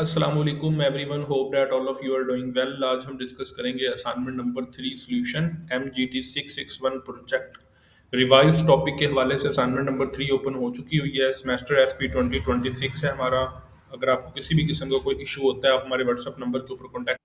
अस्सलाम वालेकुम everyone, hope that all of you are doing well. आज हम डिस्कस करेंगे assignment number 3 solution MGT 661 project revise topic के हवाले से। असाइनमेंट नंबर 3 ओपन हो चुकी हुई है। सेमेस्टर SP 2026 है हमारा। अगर आपको किसी भी किस्म का कोई इशू होता है, आप हमारे व्हाट्सएप नंबर के ऊपर कॉन्टैक्ट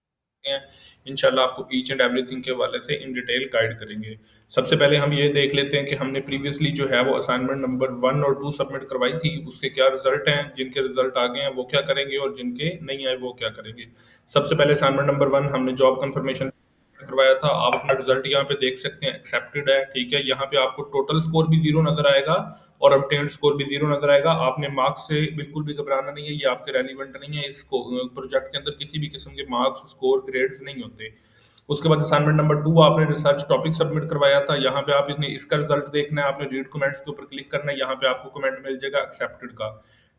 हैं। इंशाल्लाह आपको ईच एंड एवरीथिंग के हवाले से इन डिटेल गाइड करेंगे। सबसे पहले हम ये देख लेते हैं कि हमने प्रीवियसली जो है वो असाइनमेंट नंबर 1 और 2 सबमिट करवाई थी, उसके क्या रिजल्ट हैं। जिनके रिजल्ट आ गए हैं वो क्या करेंगे और जिनके नहीं आए वो क्या करेंगे। सबसे पहले असाइनमेंट नंबर 1 हमने जॉब कंफर्मेशन करवाया था। आप अपना रिजल्ट यहाँ पे देख सकते हैं, एक्सेप्टेड है। ठीक है, यहाँ पे आपको टोटल स्कोर भी जीरो नजर आएगा और ऑब्टेन्ड स्कोर भी जीरो नजर आएगा। आपने मार्क्स से बिल्कुल भी घबराना नहीं है, ये आपके रेलिवेंट नहीं है। इस प्रोजेक्ट के अंदर किसी भी किस्म के मार्क्स, स्कोर, ग्रेड्स नहीं होते। उसके बाद असाइनमेंट नंबर 2 आपने रिसर्च टॉपिक सबमिट करवाया था। यहाँ पे आप इसका रिजल्ट देखना है, आपने रीड कमेंट्स के ऊपर क्लिक करना है। यहाँ पे आपको कमेंट मिल जाएगा एक्सेप्टेड का।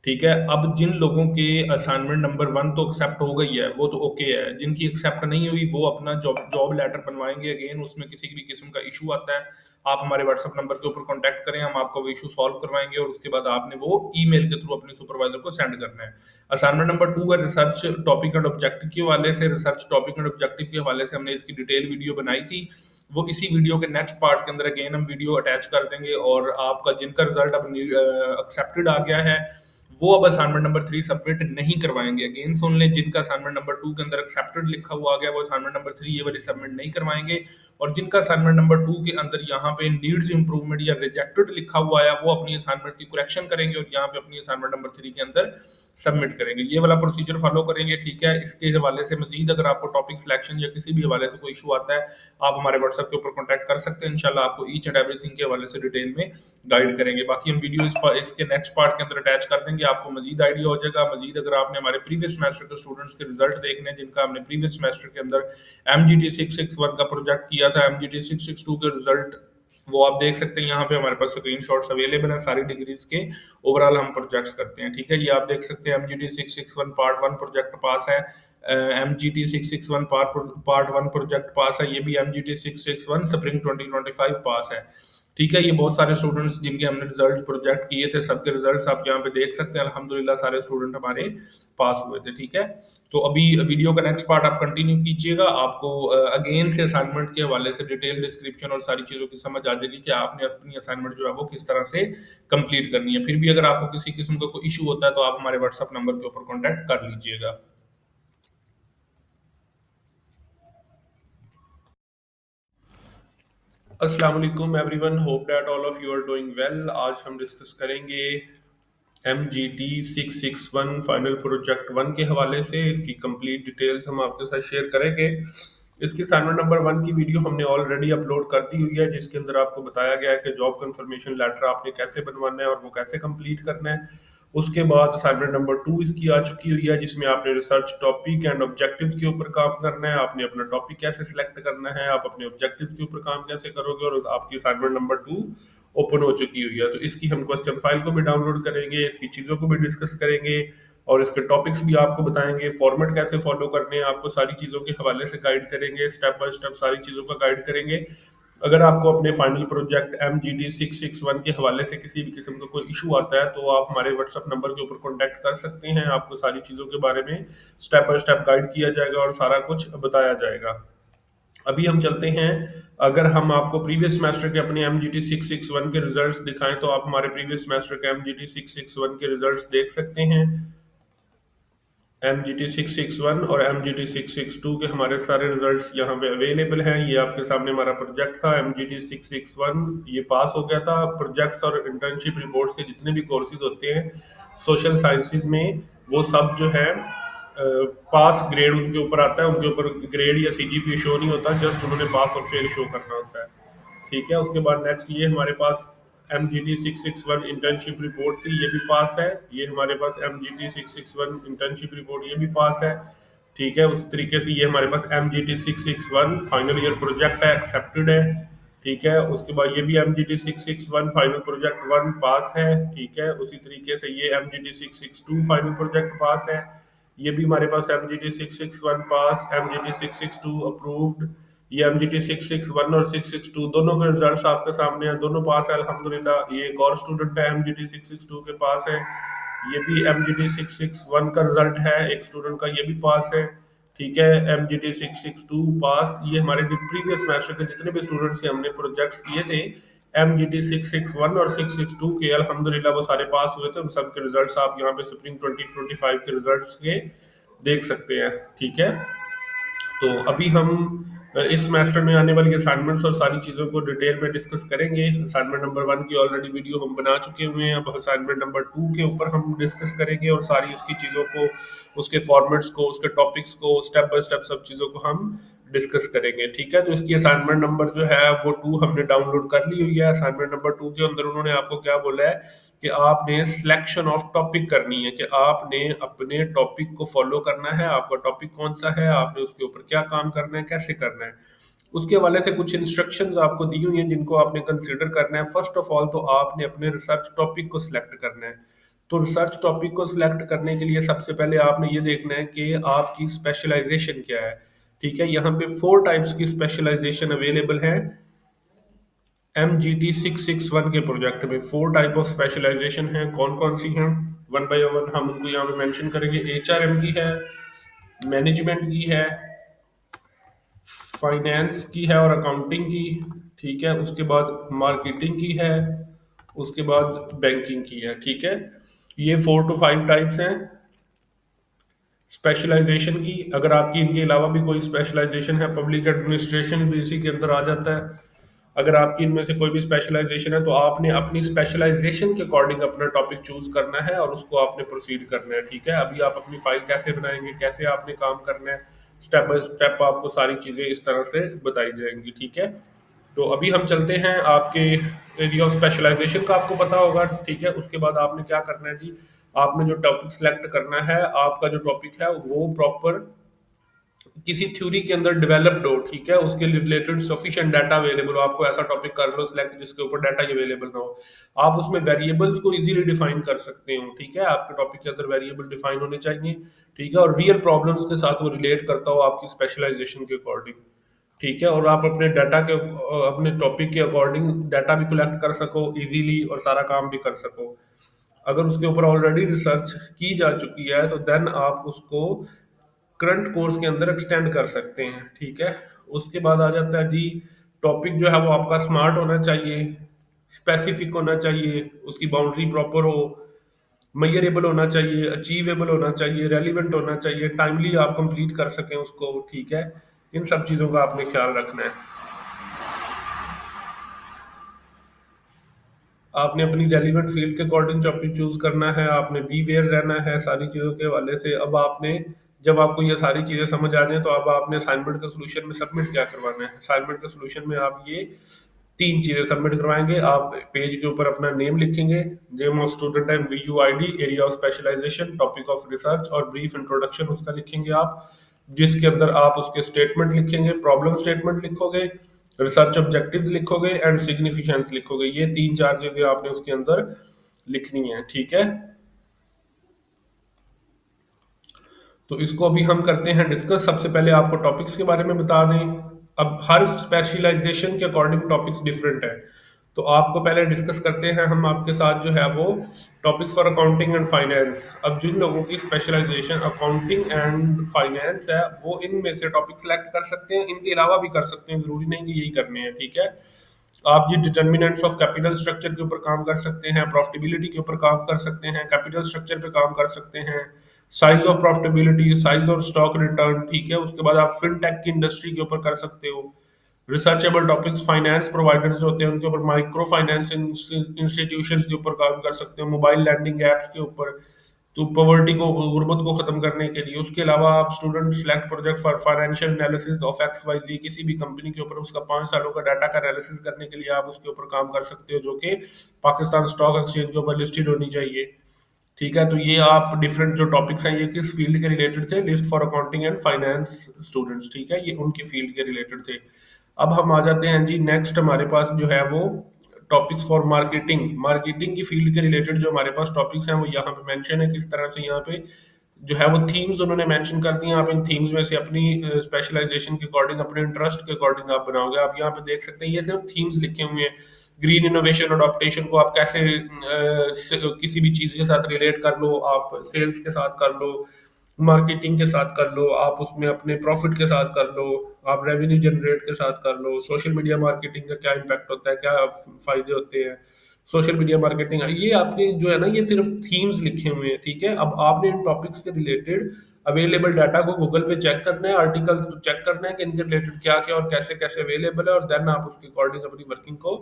ठीक है, अब जिन लोगों के असाइनमेंट नंबर 1 तो एक्सेप्ट हो गई है वो तो ओके है। जिनकी एक्सेप्ट नहीं हुई वो अपना जॉब जॉब लेटर बनवाएंगे। अगेन उसमें किसी भी किस्म का इशू आता है, आप हमारे व्हाट्सएप नंबर के ऊपर कांटेक्ट करें, हम आपका वो इशू सॉल्व करवाएंगे और उसके बाद आपने वो ईमेल के थ्रू अपने सुपरवाइजर को सेंड करना है। असाइनमेंट नंबर 2 है रिसर्च टॉपिक एंड ऑब्जेक्टिव के हवाले से। रिसर्च टॉपिक एंड ऑब्जेक्टिव के हवाले से हमने इसकी डिटेल वीडियो बनाई थी। वो इसी वीडियो के नेक्स्ट पार्ट के अंदर अगेन हम वीडियो अटैच कर देंगे। और आपका जिनका रिजल्ट अब एक्सेप्टेड आ गया है वो अब असाइनमेंट नंबर 3 सबमिट नहीं करवाएंगे। अगेन सुन लें, जिनका असाइनमेंट नंबर 2 के अंदर एक्सेप्टेड लिखा हुआ आ गया वो असाइनमेंट नंबर 3 ये वाली सबमिट नहीं करवाएंगे। और जिनका असाइनमेंट नंबर 2 के अंदर यहाँ पे नीड्स इंप्रूवमेंट या रिजेक्टेड लिखा हुआ है वो अपनी असाइनमेंट की करेक्शन करेंगे और यहाँ पे अपनी असाइनमेंट नंबर 3 के अंदर सबमिट करेंगे। ये वाला प्रोसीजर फॉलो करेंगे। ठीक है, इसके हवाले से मजीद अगर आपको टॉपिक सिलेक्शन या किसी भी हवाले से कोई इशू आता है, आप हमारे व्हाट्सएप के ऊपर कॉन्टैक्ट कर सकते हैं। इंशाल्लाह आपको ईच एंड एवरीथिंग के हवाले से डिटेल में गाइड करेंगे। बाकी हम वीडियो इसके नेक्स्ट पार्ट के अंदर अटैच कर देंगे, आपको मजीद आइडिया हो जाएगा। मजीद अगर आपने हमारे प्रीवियस सेमेस्टर के स्टूडेंट्स के रिजल्ट देखने हैं जिनका हमने प्रीवियस सेमेस्टर के अंदर MGT 661 का प्रोजेक्ट किया था, MGT 662 के रिजल्ट वो आप देख सकते हैं। यहाँ पे हमारे पास स्क्रीनशॉट्स अवेलेबल हैं सारी डिग्रीज के। ओवरऑल हम प्रोजेक्ट्स करते हैं। ठीक है, ये आप देख सकते हैं MGT 661 पार्ट 1 प्रोजेक्ट पास है। MGT 661 पार्ट 1 प्रोजेक्ट पास है। ये भी MGT 661 स्प्रिंग 2025 पास है। ठीक है, ये बहुत सारे स्टूडेंट्स जिनके हमने रिजल्ट प्रोजेक्ट किए थे, सबके रिजल्ट्स आप यहाँ पे देख सकते हैं। अल्हम्दुलिल्लाह सारे स्टूडेंट हमारे पास हुए थे। ठीक है, तो अभी वीडियो का नेक्स्ट पार्ट आप कंटिन्यू कीजिएगा। आपको अगेन से असाइनमेंट के हवाले से डिटेल डिस्क्रिप्शन और सारी चीज़ों की समझ आ जाएगी कि आपने अपनी असाइनमेंट जो है वो किस तरह से कंप्लीट करनी है। फिर भी अगर आपको किसी किस्म का कोई इशू होता है तो आप हमारे व्हाट्सएप नंबर के ऊपर कॉन्टैक्ट कर लीजिएगा। अस्सलाम वालेकुम everyone, hope that all of you are doing well. आज हम डिस्कस करेंगे MGT 661 फाइनल प्रोजेक्ट 1 के हवाले से। इसकी कंप्लीट डिटेल्स हम आपके साथ शेयर करेंगे। इसकी असाइनमेंट नंबर 1 की वीडियो हमने ऑलरेडी अपलोड कर दी हुई है, जिसके अंदर आपको बताया गया है कि जॉब कंफर्मेशन लेटर आपने कैसे बनवाना है और वो कैसे कंप्लीट करना है। उसके बाद असाइनमेंट नंबर 2 इसकी आ चुकी हुई है, जिसमें आपने रिसर्च टॉपिक एंड ऑब्जेक्टिव्स के ऊपर काम करना है। आपने अपना टॉपिक कैसे सिलेक्ट करना है, आप अपने ऑब्जेक्टिव्स के ऊपर काम कैसे करोगे, और आपकी असाइनमेंट नंबर 2 ओपन हो चुकी हुई है। तो इसकी हम क्वेश्चन फाइल को भी डाउनलोड करेंगे, इसकी चीज़ों को भी डिस्कस करेंगे और इसके टॉपिक्स भी आपको बताएंगे। फॉर्मेट कैसे फॉलो करने हैं, आपको सारी चीज़ों के हवाले से गाइड करेंगे, स्टेप बाय स्टेप सारी चीज़ों का गाइड करेंगे। अगर आपको अपने फाइनल प्रोजेक्ट MGT 661 के हवाले से किसी भी किस्म का कोई इशू आता है तो आप हमारे व्हाट्सएप नंबर के ऊपर कॉन्टैक्ट कर सकते हैं। आपको सारी चीज़ों के बारे में स्टेप बाय स्टेप गाइड किया जाएगा और सारा कुछ बताया जाएगा। अभी हम चलते हैं, अगर हम आपको प्रीवियस सेमेस्टर के अपने MGT 661 के रिजल्ट्स दिखाएं तो आप हमारे प्रीवियस सेमेस्टर के MGT 661 के रिजल्ट्स देख सकते हैं। MGT 661 और MGT 662 के हमारे सारे रिजल्ट्स यहाँ पे अवेलेबल हैं। ये आपके सामने हमारा प्रोजेक्ट था MGT 661, ये पास हो गया था। प्रोजेक्ट्स और इंटर्नशिप रिपोर्ट्स के जितने भी कोर्सेज होते हैं सोशल साइंसेज में, वो सब जो है पास ग्रेड उनके ऊपर आता है। उनके ऊपर ग्रेड या CGPA शो नहीं होता, जस्ट उन्होंने पास और फेल शो करना होता है। ठीक है, उसके बाद नेक्स्ट ये हमारे पास MGT 661 इंटर्नशिप रिपोर्ट थी, ये भी पास है। ये हमारे पास MGT 661 इंटर्नशिप रिपोर्ट, ये भी पास है। ठीक है, उस तरीके से ये हमारे पास MGT 661 फाइनल ईयर प्रोजेक्ट है, एक्सेप्टेड है। ठीक है, उसके बाद ये भी MGT 661 फाइनल प्रोजेक्ट 1 पास है। ठीक है, उसी तरीके से ये MGT 662 फाइनल प्रोजेक्ट पास है। ये भी हमारे पास MGT 661 पास, MGT 662 अप्रूव्ड। ये MGT 661 और 662 दोनों के रिजल्ट्स आपके सामने हैं, दोनों पास है अल्हम्दुलिल्लाह। ये एक और स्टूडेंट है MGT 662 के पास है। ये भी MGT 661 का रिजल्ट है, एक स्टूडेंट का ये भी पास है। ठीक है, MGT 662 पास। ये हमारे प्रीवियस सेमेस्टर के जितने भी स्टूडेंट्स के हमने प्रोजेक्ट्स किए थे MGT 661 और 662 के, अल्हम्दुलिल्लाह वो सारे पास हुए थे। उन सब के रिजल्ट्स आप यहाँ पे स्प्रिंग 2025 के रिजल्ट्स के देख सकते हैं। ठीक है, तो अभी हम इस सेमेस्टर में आने वाली असाइनमेंट्स और सारी चीज़ों को डिटेल में डिस्कस करेंगे। असाइनमेंट नंबर 1 की ऑलरेडी वीडियो हम बना चुके हुए हैं, अब असाइनमेंट नंबर 2 के ऊपर हम डिस्कस करेंगे और सारी उसकी चीज़ों को, उसके फॉर्मेट्स को, उसके टॉपिक्स को स्टेप बाय स्टेप सब चीज़ों को हम डिस्कस करेंगे। ठीक है, तो इसकी असाइनमेंट नंबर जो है वो 2 हमने डाउनलोड कर ली हुई है। असाइनमेंट नंबर 2 के अंदर उन्होंने आपको क्या बोला है कि आपने सिलेक्शन ऑफ टॉपिक करनी है, कि आपने अपने टॉपिक को फॉलो करना है। आपका टॉपिक कौन सा है, आपने उसके ऊपर क्या काम करना है, कैसे करना है, उसके हवाले से कुछ इंस्ट्रक्शंस आपको दी हुई हैं जिनको आपने कंसीडर करना है। फर्स्ट ऑफ ऑल तो आपने अपने रिसर्च टॉपिक को सिलेक्ट करना है। तो रिसर्च टॉपिक को सिलेक्ट करने के लिए सबसे पहले आपने ये देखना है कि आपकी स्पेशलाइजेशन क्या है। ठीक है, यहाँ पे 4 टाइप्स की स्पेशलाइजेशन अवेलेबल है। MGT 661 के प्रोजेक्ट में 4 टाइप ऑफ स्पेशलाइजेशन है। कौन कौन सी हैं, वन बाय वन हम उनको यहाँ पे मेंशन करेंगे। HRM की है, मैनेजमेंट की है, फाइनेंस की है और अकाउंटिंग की। ठीक है, उसके बाद मार्केटिंग की है, उसके बाद बैंकिंग की है। ठीक है, ये 4 to 5 टाइप्स हैं स्पेशलाइजेशन की। अगर आपकी इनके अलावा भी कोई स्पेशलाइजेशन है, पब्लिक एडमिनिस्ट्रेशन भी इसी के अंदर आ जाता है। अगर आपकी इनमें से कोई भी स्पेशलाइजेशन है तो आपने अपनी स्पेशलाइजेशन के अकॉर्डिंग अपना टॉपिक चूज करना है और उसको आपने प्रोसीड करना है। ठीक है, अभी आप अपनी फाइल कैसे बनाएंगे, कैसे आपने काम करना है, स्टेप बाय स्टेप आपको सारी चीज़ें इस तरह से बताई जाएंगी। ठीक है, तो अभी हम चलते हैं आपके एरिया ऑफ स्पेशलाइजेशन का, आपको पता होगा। ठीक है, उसके बाद आपने क्या करना है जी, आपने जो टॉपिक सेलेक्ट करना है, आपका जो टॉपिक है वो प्रॉपर किसी थ्योरी के अंदर डेवलप्ड हो। ठीक है, उसके रिलेटेड सफिशिएंट डाटा अवेलेबल हो। आपको ऐसा टॉपिक कर लो सिलेक्ट जिसके ऊपर डाटा अवेलेबल ना हो। आप उसमें वेरिएबल्स को इजीली डिफाइन कर सकते हो। ठीक है, आपके टॉपिक के अंदर वेरिएबल डिफाइन होने चाहिए। ठीक है, और रियल प्रॉब्लम्स के साथ वो रिलेट करता हो आपकी स्पेशलाइजेशन के अकॉर्डिंग। ठीक है, और आप अपने डाटा के, अपने टॉपिक के अकॉर्डिंग डाटा भी कलेक्ट कर सको इजीली और सारा काम भी कर सको। अगर उसके ऊपर ऑलरेडी रिसर्च की जा चुकी है तो देन आप उसको करंट कोर्स के अंदर एक्सटेंड कर सकते हैं। ठीक है, उसके बाद आ जाता है जी, टॉपिक जो है वो आपका स्मार्ट होना चाहिए, स्पेसिफिक होना चाहिए, उसकी बाउंड्री प्रॉपर हो, मेजरेबल होना चाहिए, अचीवेबल होना चाहिए, रेलिवेंट होना चाहिए, टाइमली आप कंप्लीट कर सकें उसको। ठीक है, इन सब चीज़ों का आपने ख्याल रखना है। आपने अपनी रेलिवेंट फील्ड के अकॉर्डिंग टॉपिक चूज करना है, आपने बी वेयर रहना है सारी चीज़ों के हवाले से। अब आपने, जब आपको ये सारी चीज़ें समझ आ जाए तो अब आपने असाइनमेंट का सोल्यूशन में सबमिट क्या करवाना है। असाइनमेंट के सोल्यूशन में आप ये 3 चीज़ें सबमिट करवाएंगे। आप पेज के ऊपर अपना नेम लिखेंगे, name of student and VUID, area of specialization, topic of research और ब्रीफ इंट्रोडक्शन उसका लिखेंगे आप, जिसके अंदर आप उसके स्टेटमेंट लिखेंगे, प्रॉब्लम स्टेटमेंट लिखोगे, रिसर्च ऑब्जेक्टिव्स लिखोगे एंड सिग्निफिकेंस लिखोगे। ये 3-4 चीजें आपने उसके अंदर लिखनी है। ठीक है, तो इसको अभी हम करते हैं डिस्कस। सबसे पहले आपको टॉपिक्स के बारे में बता दें। अब हर स्पेशलाइजेशन के अकॉर्डिंग टॉपिक्स डिफरेंट है, तो आपको पहले डिस्कस करते हैं हम आपके साथ जो है वो topics for accounting and finance. अब जिन लोगों की स्पेशलाइजेशन अकाउंटिंग एंड फाइनेंस है वो इनमें से टॉपिक सेलेक्ट कर सकते हैं, इनके अलावा भी कर सकते हैं, जरूरी नहीं कि यही करने हैं। ठीक है, आप जी डिटर्मिनेंट्स ऑफ कैपिटल स्ट्रक्चर के ऊपर काम कर सकते हैं, प्रॉफिटेबिलिटी के ऊपर काम कर सकते हैं, कैपिटल स्ट्रक्चर पे काम कर सकते हैं, size of profitability, size of stock return. ठीक है, उसके बाद आप फिनटेक की इंडस्ट्री के ऊपर कर सकते हो। रिसर्चेबल टॉपिक्स फाइनेंस प्रोवाइडर्स होते हैं उनके ऊपर, माइक्रो फाइनेंस इंस्टीट्यूशंस के ऊपर काम कर सकते हो, मोबाइल लैंडिंग ऐप्स के ऊपर, तो पॉवर्टी को, गुर्बत को खत्म करने के लिए। उसके अलावा आप student select project for financial analysis of XYZ, किसी भी कंपनी के ऊपर उसका 5 सालों का डाटा का एनालिसिस करने के लिए आप उसके ऊपर काम कर सकते हो, जो कि पाकिस्तान स्टॉक एक्सचेंज के ऊपर लिस्टेड होनी चाहिए। ठीक है, तो ये आप डिफरेंट जो टॉपिक्स हैं ये किस फील्ड के रिलेटेड थे, list for accounting and finance students. ठीक है, ये उनकी फील्ड के रिलेटेड थे। अब हम आ जाते हैं जी, नेक्स्ट हमारे पास जो है वो टॉपिक्स फॉर मार्केटिंग। मार्केटिंग की फील्ड के रिलेटेड जो हमारे पास टॉपिक्स हैं वो यहाँ पे मेंशन है, किस तरह से यहाँ पे जो है वो थीम्स उन्होंने मेंशन कर दी हैं। आप इन थीम्स में से अपनी स्पेशलाइजेशन के अकॉर्डिंग, अपने इंटरेस्ट के अकॉर्डिंग आप बनाओगे। आप यहाँ पे देख सकते हैं ये सिर्फ थीम्स लिखे हुए हैं, ग्रीन इनोवेशन अडॉप्टेशन को आप कैसे किसी भी चीज़ के साथ रिलेट कर लो, आप सेल्स के साथ कर लो, मार्केटिंग के साथ कर लो, आप उसमें अपने प्रॉफिट के साथ कर लो, आप रेवेन्यू जनरेट के साथ कर लो, सोशल मीडिया मार्केटिंग का क्या इम्पैक्ट होता है, क्या फायदे होते हैं, सोशल मीडिया मार्केटिंग, ये आपके जो है ना ये सिर्फ थीम्स लिखे हुए हैं, ठीक है। अब आपने इन टॉपिक्स के रिलेटेड अवेलेबल डाटा को गूगल पे चेक करना है, आर्टिकल्स चेक करना है कि इनके रिलेटेड क्या क्या और कैसे कैसे अवेलेबल है, और देन आप उसके अकॉर्डिंग अपनी वर्किंग को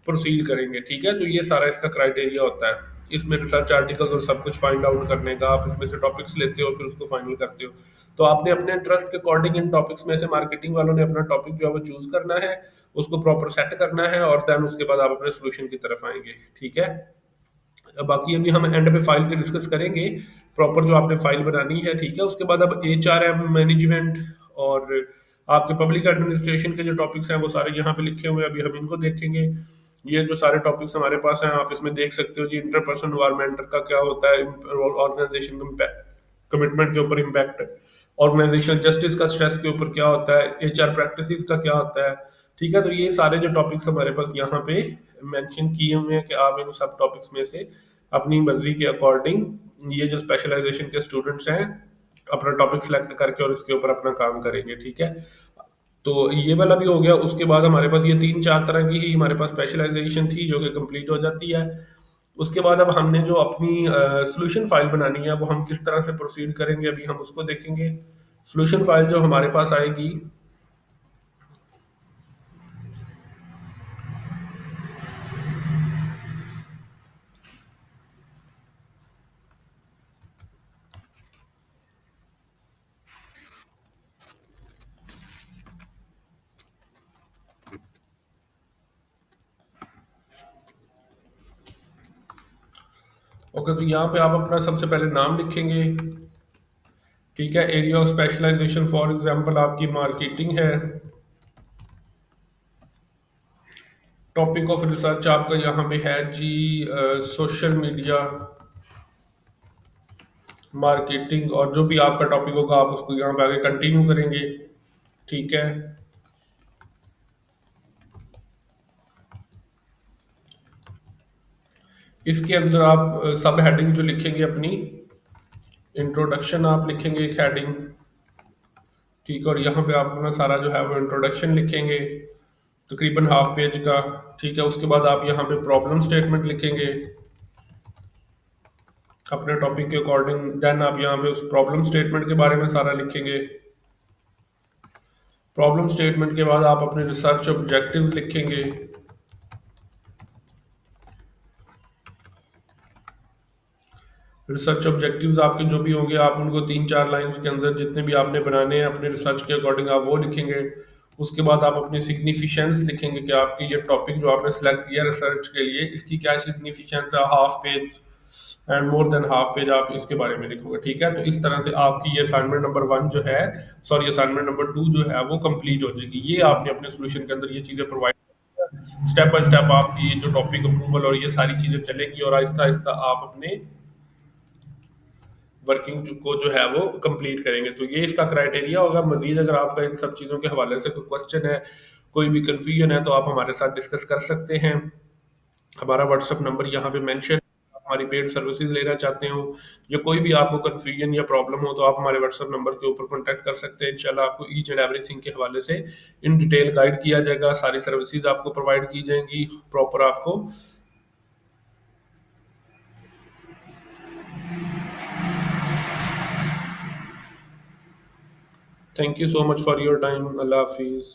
प्रोसीड करेंगे, ठीक है। तो ये सारा इसका क्राइटेरिया होता है, इसमें रिसर्च आर्टिकल और सब कुछ फाइंड आउट करने का, आप इसमें से टॉपिक्स लेते हो फिर उसको फाइनल करते हो। तो आपने अपने इंटरेस्ट के अकॉर्डिंग इन टॉपिक्स में से मार्केटिंग वालों ने अपना टॉपिक जो है वो चूज करना है, उसको प्रॉपर सेट करना है, और देन उसके बाद आप अपने सोल्यूशन की तरफ आएंगे, ठीक है। बाकी अभी हम एंड पे फाइल पे डिस्कस करेंगे, प्रॉपर जो आपने फाइल बनानी है, ठीक है। उसके बाद अब HRM मैनेजमेंट और आपके पब्लिक एडमिनिस्ट्रेशन के जो टॉपिक्स हैं वो सारे यहाँ पे लिखे हुए हैं, अभी हम इनको देखेंगे। ये जो सारे टॉपिक्स हमारे पास हैं आप इसमें देख सकते हो जी, इंटरपर्सनल एनवायरमेंट का क्या होता है, ऑर्गेनाइजेशन कमिटमेंट के ऊपर इम्पैक्ट, ऑर्गेनाइजेशनल जस्टिस का स्ट्रेस के ऊपर क्या होता है, HR प्रैक्टिसेस का क्या होता है, ठीक है। तो ये सारे जो टॉपिक्स हमारे पास यहाँ पे मेंशन किए हुए हैं कि आप इन सब टॉपिक्स में से अपनी मर्जी के अकॉर्डिंग ये जो स्पेशलाइजेशन के स्टूडेंट्स हैं अपना टॉपिक सेलेक्ट करके और इसके ऊपर अपना काम करेंगे, ठीक है। तो ये वाला भी हो गया। उसके बाद हमारे पास ये 3-4 तरह की ही हमारे पास स्पेशलाइजेशन थी जो कि कंप्लीट हो जाती है। उसके बाद अब हमने जो अपनी सॉल्यूशन फाइल बनानी है वो हम किस तरह से प्रोसीड करेंगे, अभी हम उसको देखेंगे। सॉल्यूशन फाइल जो हमारे पास आएगी, ओके, तो यहाँ पे आप अपना सबसे पहले नाम लिखेंगे, ठीक है। Area of specialization for example आपकी मार्केटिंग है। टॉपिक ऑफ रिसर्च आपका यहाँ पे है जी सोशल मीडिया मार्केटिंग, और जो भी आपका टॉपिक होगा आप उसको यहाँ पे आगे कंटिन्यू करेंगे, ठीक है। इसके अंदर आप सब हेडिंग जो लिखेंगे अपनी, इंट्रोडक्शन आप लिखेंगे एक हेडिंग, ठीक है। और यहाँ पे आप अपना सारा जो है वो इंट्रोडक्शन लिखेंगे तकरीबन हाफ पेज का, ठीक है। उसके बाद आप यहाँ पे प्रॉब्लम स्टेटमेंट लिखेंगे अपने टॉपिक के अकॉर्डिंग, देन आप यहाँ पे उस प्रॉब्लम स्टेटमेंट के बारे में सारा लिखेंगे। प्रॉब्लम स्टेटमेंट के बाद आप अपने रिसर्च ऑब्जेक्टिव्स लिखेंगे। रिसर्च ऑब्जेक्टिव्स आपके जो भी होंगे आप उनको 3-4 लाइंस के अंदर जितने भी आपने बनाने हैं अपने रिसर्च के अकॉर्डिंग आप वो लिखेंगे। उसके बाद आप अपनी सिग्निफिकेंस लिखेंगे कि आपकी ये टॉपिक जो आपने सेलेक्ट किया रिसर्च के लिए इसकी क्या सिग्निफिकेंस है, half page and more than half page आप इसके बारे में लिखोगे, ठीक है। तो इस तरह से आपकी ये असाइनमेंट नंबर 1 जो है, सॉरी असाइनमेंट नंबर 2 जो है वो कंप्लीट हो जाएगी। ये आपने अपने सोल्यूशन के अंदर ये चीज़ें प्रोवाइड, स्टेप बाय स्टेप आपकी ये जो टॉपिक अप्रूवल और ये सारी चीज़ें चलेंगी, और आहिस्ता आहिस्ता आप अपने वर्किंग को जो है वो कंप्लीट करेंगे। तो ये इसका क्राइटेरिया होगा। मजीद अगर आपका इन सब चीज़ों के हवाले से कोई क्वेश्चन है, कोई भी कन्फ्यूजन है, तो आप हमारे साथ डिस्कस कर सकते हैं। हमारा व्हाट्सअप नंबर यहाँ पे मेंशन, हमारी पेड सर्विसेज लेना चाहते हो या कोई भी आपको कन्फ्यूजन या प्रॉब्लम हो तो आप हमारे व्हाट्सअप नंबर के ऊपर कॉन्टैक्ट कर सकते हैं। इंशाल्लाह आपको ईच एंड एवरीथिंग के हवाले से इन डिटेल गाइड किया जाएगा, सारी सर्विसेज आपको प्रोवाइड की जाएंगी प्रॉपर आपको। Thank you so much for your time. अल्लाह हाफिज़।